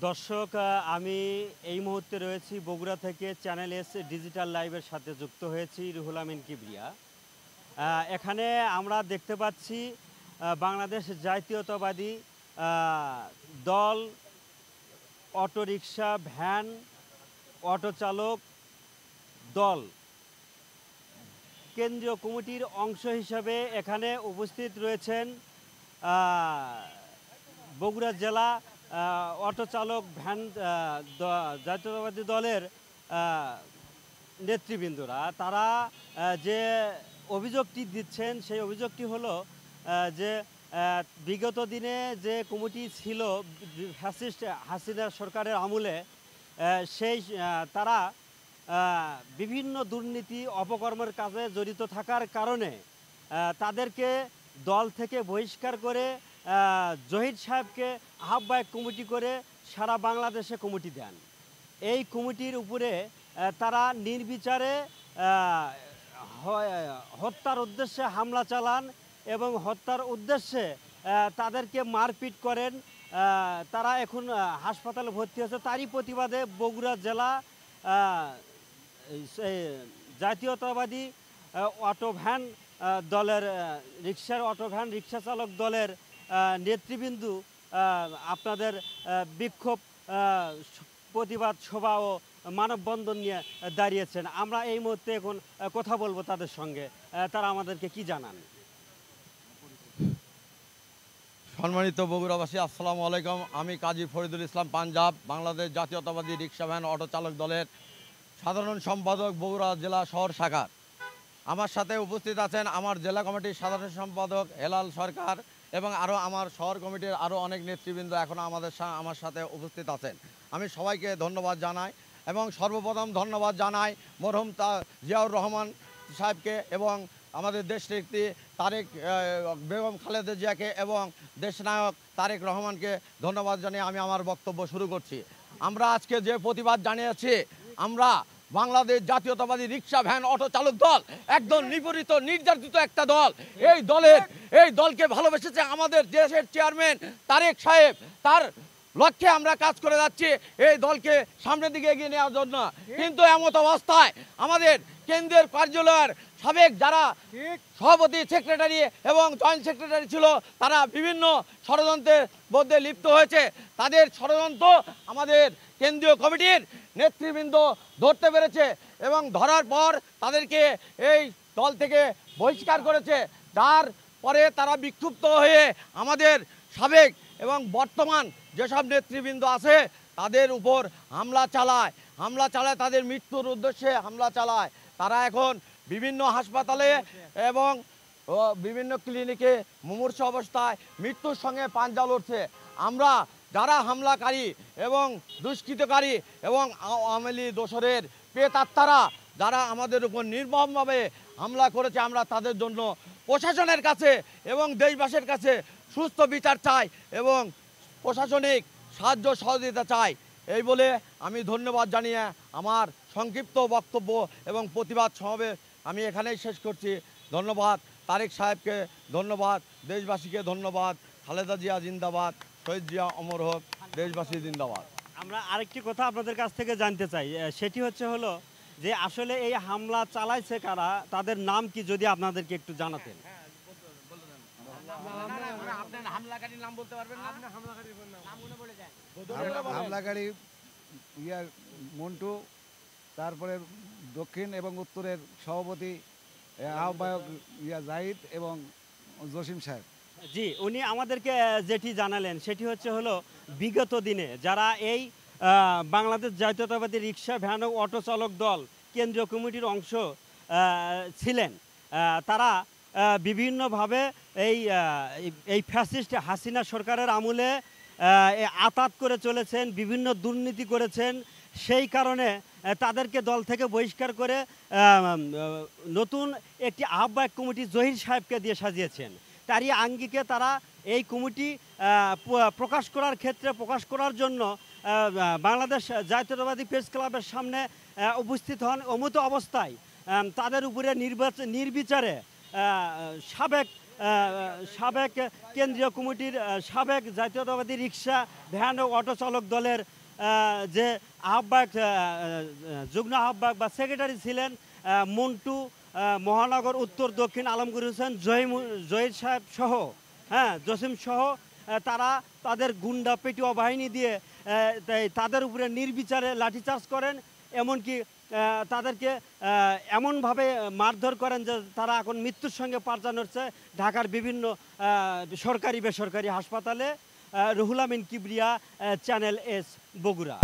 দর্শক, আমি এই মুহূর্তে রয়েছি বগুড়া থেকে চ্যানেল এস ডিজিটাল লাইভের সাথে যুক্ত হয়েছি রুহুল আমিন কিবরিয়া। এখানে আমরা দেখতে পাচ্ছি বাংলাদেশ জাতীয়তাবাদী দল, অটোরিকশা, ভ্যান, অটো চালক দল কেন্দ্রীয় কমিটির অংশ হিসাবে এখানে উপস্থিত রয়েছেন বগুড়া জেলা অটো চালক, ভ্যান জাতীয়তাবাদী দলের নেতৃবৃন্দরা। তারা যে অভিযোগটি দিচ্ছেন সেই অভিযোগটি হলো যে বিগত দিনে যে কমিটি ছিল ফ্যাসিস্ট হাসিনা সরকারের আমলে, সেই তারা বিভিন্ন দুর্নীতি অপকর্মের কাজে জড়িত থাকার কারণে তাদেরকে দল থেকে বহিষ্কার করে জহির সাহেবকে আহ্বায়ক কমিটি করে সারা বাংলাদেশে কমিটি দেন। এই কমিটির উপরে তারা নির্বিচারে হত্যার উদ্দেশ্যে হামলা চালান এবং হত্যার উদ্দেশ্যে তাদেরকে মারপিট করেন। তারা এখন হাসপাতালে ভর্তি হয়েছে। তারই প্রতিবাদে বগুড়া জেলা জাতীয়তাবাদী অটো ভ্যান দলের অটো ভ্যান রিক্সা চালক দলের নেতৃবৃন্দ আপনাদের বিক্ষোভ, প্রতিবাদ সভা ও মানববন্ধন নিয়ে দাঁড়িয়েছেন। আমরা এই মুহূর্তে এখন কথা বলবো তাদের সঙ্গে, তারা আমাদেরকে কি জানান। সম্মানিত বগুড়াবাসী, আসসালামু আলাইকুম। আমি কাজী ফরিদুল ইসলাম পাঞ্জাব, বাংলাদেশ জাতীয়তাবাদী রিক্সা ভ্যান অটো চালক দলের সাধারণ সম্পাদক, বগুড়া জেলা শহর শাখার। আমার সাথে উপস্থিত আছেন আমার জেলা কমিটির সাধারণ সম্পাদক হেলাল সরকার এবং আরও আমার শহর কমিটির আরও অনেক নেতৃবৃন্দ এখন আমার সাথে উপস্থিত আছেন। আমি সবাইকে ধন্যবাদ জানাই এবং সর্বপ্রথম ধন্যবাদ জানাই মরহুম জিয়াউর রহমান সাহেবকে এবং আমাদের দেশনেত্রী বেগম খালেদা জিয়াকে এবং দেশনায়ক তারেক রহমানকে ধন্যবাদ জানিয়ে আমি আমার বক্তব্য শুরু করছি। আমরা আজকে যে প্রতিবাদ জানিয়েছি, আমরা বাংলাদেশ জাতীয়তাবাদী রিক্সা ভ্যান অটো চালক দল একদম নিপীড়িত নির্যাতিত একটা দল। এই দলকে ভালোবেসেছে আমাদের দেশের চেয়ারম্যান তারেক সাহেব। তার লক্ষ্যে আমরা কাজ করে যাচ্ছি এই দলকে সামনের দিকে এগিয়ে নেওয়ার জন্য। কিন্তু এমত অবস্থায় আমাদের কেন্দ্রের কার্যালয়ের সাবেক যারা সভাপতি, সেক্রেটারি এবং জয়েন্ট সেক্রেটারি ছিল, তারা বিভিন্ন ষড়যন্ত্রের মধ্যে লিপ্ত হয়েছে। তাদের ষড়যন্ত্র আমাদের কেন্দ্রীয় কমিটির নেতৃবৃন্দ ধরতে পেরেছে এবং ধরার পর তাদেরকে এই দল থেকে বহিষ্কার করেছে। যার পরে তারা বিক্ষুব্ধ হয়ে আমাদের সাবেক এবং বর্তমান যেসব নেতৃবৃন্দ আছে তাদের উপর হামলা চালায়, তাদের মৃত্যুর উদ্দেশ্যে হামলা চালায়। তারা এখন বিভিন্ন হাসপাতালে এবং বিভিন্ন ক্লিনিকে মুমূর্ষু অবস্থায় মৃত্যুর সঙ্গে পাঞ্জা লড়ছে। আমরা যারা হামলাকারী এবং দুষ্কৃতকারী এবং আওয়ামী লীগ দোসরের প্রেতাত্মারা যারা আমাদের উপর নির্মমভাবে হামলা করেছে, আমরা তাদের জন্য প্রশাসনের কাছে এবং দেশবাসীর কাছে সুস্থ বিচার চাই এবং প্রশাসনিক সাহায্য সহযোগিতা চাই। এই বলে আমি ধন্যবাদ জানিয়ে আমার সংক্ষিপ্ত বক্তব্য এবং প্রতিবাদ সমাবেশ আমি এখানেই শেষ করছি। ধন্যবাদ তারেক সাহেবকে, ধন্যবাদ দেশবাসীকে, ধন্যবাদ। খালেদা জিয়া জিন্দাবাদ, শহীদ জিয়া অমর হোক, দেশবাসী জিন্দাবাদ। আমরা আরেকটি কথা আপনাদের কাছ থেকে জানতে চাই, সেটি হলো যে আসলে এই হামলা চালাইছে কারা, তাদের নাম কি যদি আপনাদেরকে একটু জানাতেন। হামলাকারী মন্টু, তারপরে দক্ষিণ এবং উত্তরের সভাপতি আহ্বায়ক জাহিদ এবং জসিম সাহেব। জি, উনি আমাদেরকে যেটি জানালেন সেটি হলো বিগত দিনে যারা এই বাংলাদেশ জাতীয়তাবাদী রিক্সা ভ্যান ও অটো চালক দল কেন্দ্রীয় কমিটির অংশ ছিলেন, তারা বিভিন্নভাবে এই ফ্যাসিস্ট হাসিনা সরকারের আমলে আতাত করে চলেছেন, বিভিন্ন দুর্নীতি করেছেন। সেই কারণে তাদেরকে দল থেকে বহিষ্কার করে নতুন একটি আহ্বায়ক কমিটি জহির সাহেবকে দিয়ে সাজিয়েছেন। তারই আঙ্গিকে তারা এই কমিটি প্রকাশ করার জন্য বাংলাদেশ জাতীয়তাবাদী প্রেস ক্লাবের সামনে উপস্থিত হন। অমতো অবস্থায় তাদের উপরে নির্বিচারে সাবেক সাবেক কেন্দ্রীয় কমিটির সাবেক জাতীয়তাবাদী রিক্সা ভ্যান ও অটো চালক দলের যে আহ্বায়ক যুগ্ম আহ্বায়ক বা সেক্রেটারি ছিলেন মন্টু, মহানগর উত্তর দক্ষিণ আলমগীর হোসেন, জহির সাহেব সহ, হ্যাঁ, জসিম সহ তারা তাদের গুন্ডা পেটুয়া বাহিনী দিয়ে তাদের উপরে নির্বিচারে লাঠিচার্জ করেন। এমনকি তাদেরকে এমনভাবে মারধর করেন যে তারা এখন মৃত্যুর সঙ্গে পার হচ্ছে ঢাকার বিভিন্ন সরকারি বেসরকারি হাসপাতালে। Ruhul Amin Kibria, channel S, Bogura.